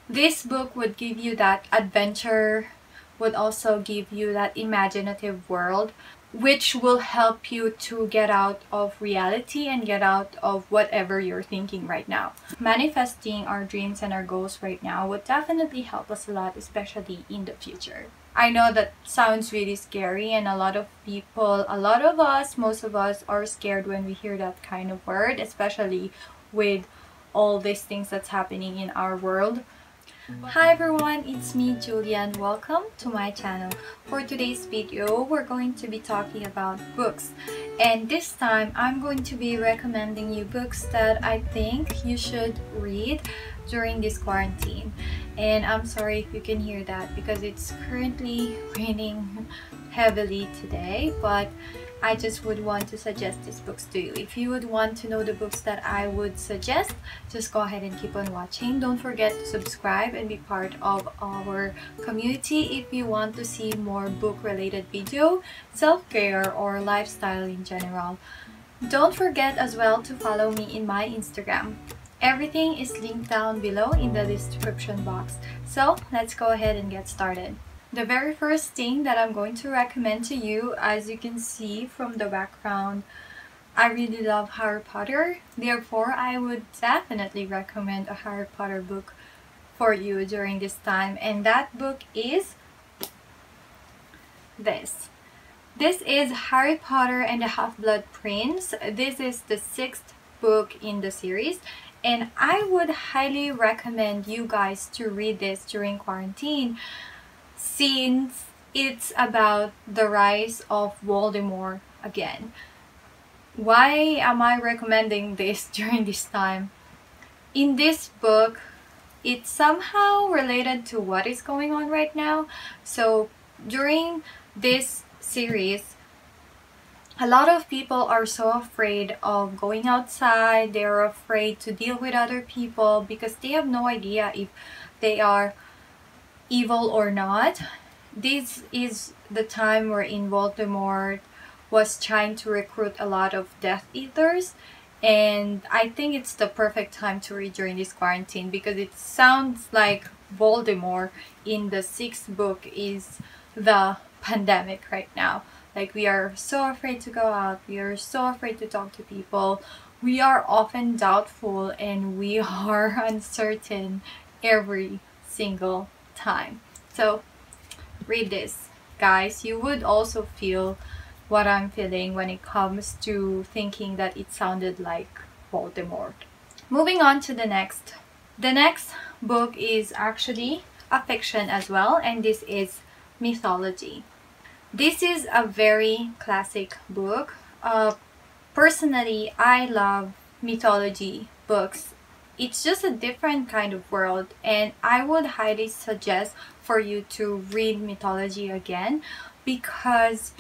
This book would give you that adventure, would also give you that imaginative world, which will help you to get out of reality and get out of whatever you're thinking right now. Manifesting our dreams and our goals right now would definitely help us a lot, especially in the future. I know that sounds really scary, and a lot of people, a lot of us, most of us are scared when we hear that kind of word, especially with all these things that's happening in our world. Hi everyone, it's me Julienne. Welcome to my channel. For today's video, we're going to be talking about books, and this time I'm going to be recommending you books that I think you should read during this quarantine. And I'm sorry if you can hear that because it's currently raining heavily today, but I just would want to suggest these books to you. If you would want to know the books that I would suggest, just go ahead and keep on watching. Don't forget to subscribe and be part of our community if you want to see more book related video, self-care, or lifestyle in general. Don't forget as well to follow me in my Instagram. Everything is linked down below in the description box. So let's go ahead and get started. The very first thing that I'm going to recommend to you, as you can see from the background, I really love Harry Potter. Therefore, I would definitely recommend a Harry Potter book for you during this time. And that book is this. This is Harry Potter and the Half-Blood Prince. This is the 6th book in the series. And I would highly recommend you guys to read this during quarantine, since it's about the rise of Voldemort again. Why am I recommending this during this time? In this book, it's somehow related to what is going on right now. So during this series, a lot of people are so afraid of going outside. They're afraid to deal with other people because they have no idea if they are evil or not. This is the time wherein Voldemort was trying to recruit a lot of Death Eaters, and I think it's the perfect time to read during this quarantine because it sounds like Voldemort in the 6th book is the pandemic right now. Like, we are so afraid to go out, we are so afraid to talk to people, we are often doubtful, and we are uncertain every single time. So read this, guys. You would also feel what I'm feeling when it comes to thinking that it sounded like Voldemort. Moving on to the next. The next book is actually a fiction as well, and this is mythology. This is a very classic book. Personally, I love mythology books. It's just a different kind of world, and I would highly suggest for you to read mythology again because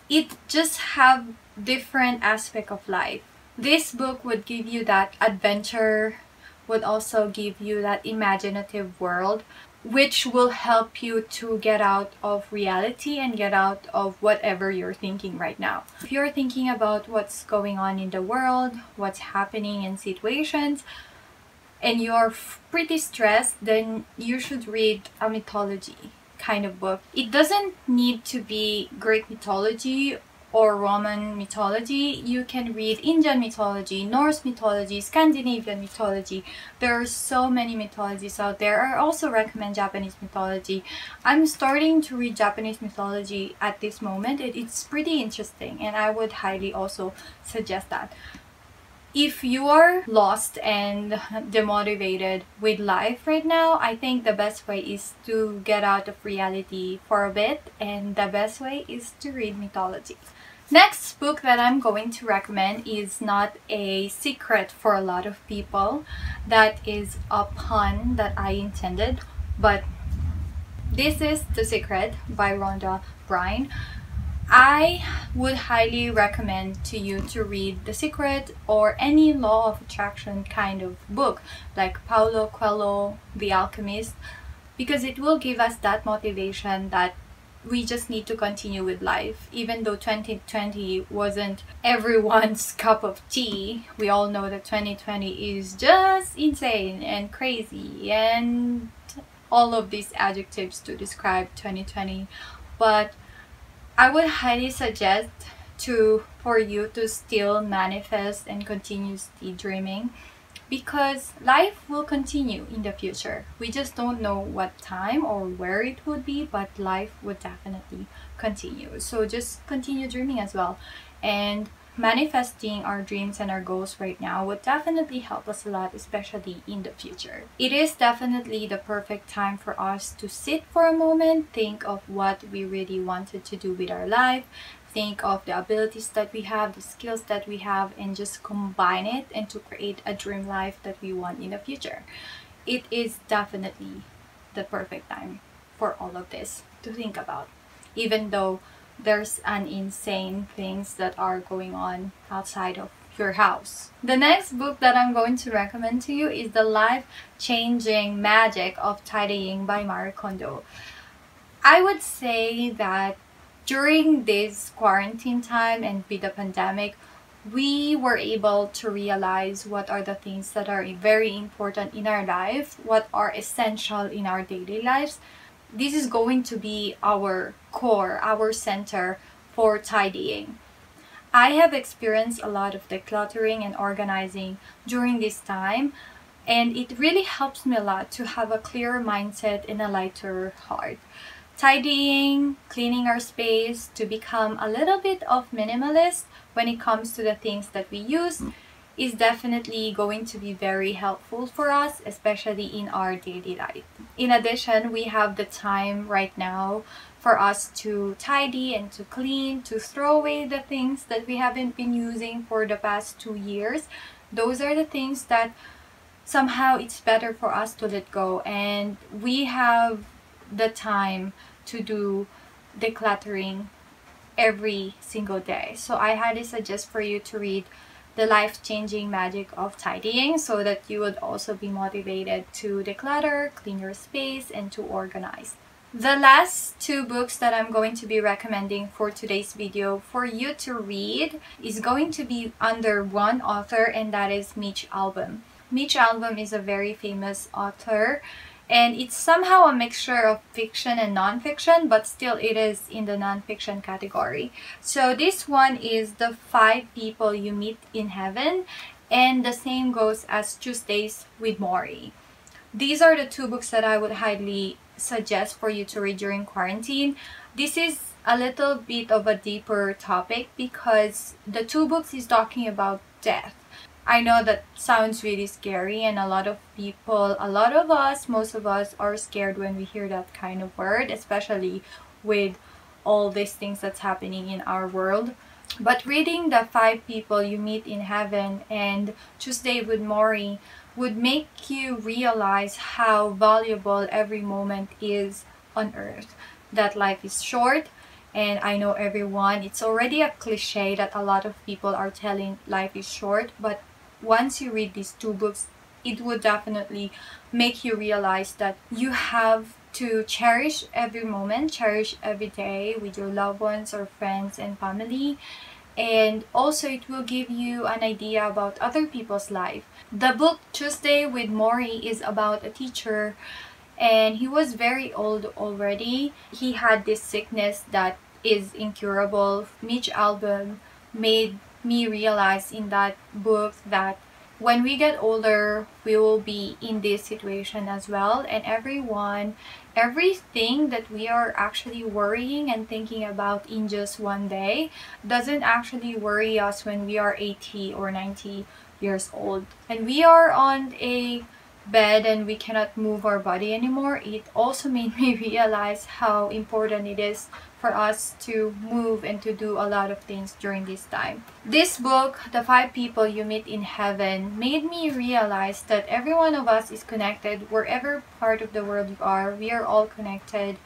it just have different aspect of life. This book would give you that adventure, would also give you that imaginative world, which will help you to get out of reality and get out of whatever you're thinking right now. If you're thinking about what's going on in the world, what's happening in situations, and you're pretty stressed, then you should read a mythology kind of book. It doesn't need to be Greek mythology or Roman mythology. You can read Indian mythology, Norse mythology, Scandinavian mythology. There are so many mythologies out there. I also recommend Japanese mythology. I'm starting to read Japanese mythology at this moment. It's pretty interesting, and I would highly also suggest that. If you are lost and demotivated with life right now, I think the best way is to get out of reality for a bit, and the best way is to read mythology. Next book that I'm going to recommend is not a secret for a lot of people. That is a pun that I intended, but this is The Secret by Rhonda Byrne. I would highly recommend to you to read The Secret or any law of attraction kind of book like Paulo Coelho, The Alchemist, because it will give us that motivation that we just need to continue with life. Even though 2020 wasn't everyone's cup of tea, we all know that 2020 is just insane and crazy and all of these adjectives to describe 2020, but I would highly suggest for you to still manifest and continuously dreaming, because life will continue in the future. We just don't know what time or where it would be, but life would definitely continue. So just continue dreaming as well, and manifesting our dreams and our goals right now would definitely help us a lot, especially in the future. It is definitely the perfect time for us to sit for a moment, think of what we really wanted to do with our life, think of the abilities that we have, the skills that we have, and just combine it and to create a dream life that we want in the future. It is definitely the perfect time for all of this to think about, even though there's an insane things that are going on outside of your house. The next book that I'm going to recommend to you is The Life-Changing Magic of Tidying by Marie Kondo. I would say that during this quarantine time and with the pandemic, we were able to realize what are the things that are very important in our life, what are essential in our daily lives. This is going to be our core, our center for tidying. I have experienced a lot of decluttering and organizing during this time, and it really helps me a lot to have a clearer mindset and a lighter heart. Tidying, cleaning our space, to become a little bit of minimalist when it comes to the things that we use is definitely going to be very helpful for us, especially in our daily life. In addition, we have the time right now for us to tidy and to clean, to throw away the things that we haven't been using for the past 2 years. Those are the things that somehow it's better for us to let go, and we have the time to do decluttering every single day. So I highly suggest for you to read The Life-Changing Magic of Tidying, so that you would also be motivated to declutter, clean your space, and to organize. The last 2 books that I'm going to be recommending for today's video for you to read is going to be under one author, and that is Mitch Albom. Mitch Albom is a very famous author, and it's somehow a mixture of fiction and nonfiction, but still it is in the nonfiction category. So this one is The 5 People You Meet in Heaven, and the same goes as Tuesdays with Morrie. These are the 2 books that I would highly suggest for you to read during quarantine. This is a little bit of a deeper topic because the 2 books is talking about death. I know that sounds really scary, and a lot of people, most of us are scared when we hear that kind of word, especially with all these things that's happening in our world. But reading The 5 People You Meet in Heaven and Tuesday with Morrie would make you realize how valuable every moment is on earth, that life is short. And I know it's already a cliche that a lot of people are telling life is short, but once you read these 2 books, it would definitely make you realize that you have to cherish every moment, cherish every day with your loved ones or friends and family. And also it will give you an idea about other people's life. The book Tuesday with Morrie is about a teacher, and he was very old already. He had this sickness that is incurable. Mitch Albom made me realize in that book that when we get older, we will be in this situation as well, and everything that we are actually worrying and thinking about in just one day doesn't actually worry us when we are 80 or 90 years old and we are on a bed and we cannot move our body anymore. It also made me realize how important it is for us to move and to do a lot of things during this time. This book, The 5 People You Meet in Heaven, made me realize that every one of us is connected. Wherever part of the world you are, we are all connected,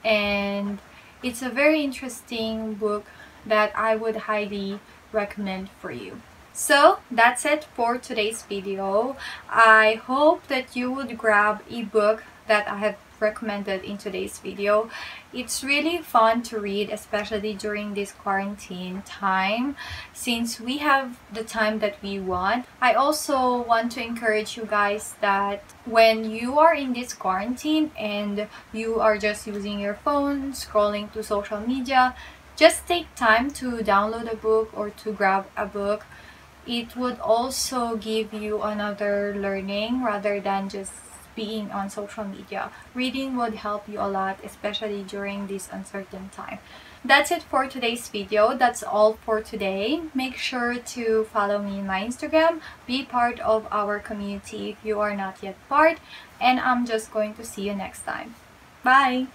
and it's a very interesting book that I would highly recommend for you. So that's it for today's video. I hope that you would grab a book that I have recommended in today's video. It's really fun to read, especially during this quarantine time, since we have the time that we want. I also want to encourage you guys that when you are in this quarantine and you are just using your phone, scrolling to social media, just take time to download a book or to grab a book. It would also give you another learning rather than just being on social media. Reading would help you a lot, especially during this uncertain time. That's it for today's video. That's all for today. Make sure to follow me on my Instagram. Be part of our community if you are not yet part. And I'm just going to see you next time. Bye!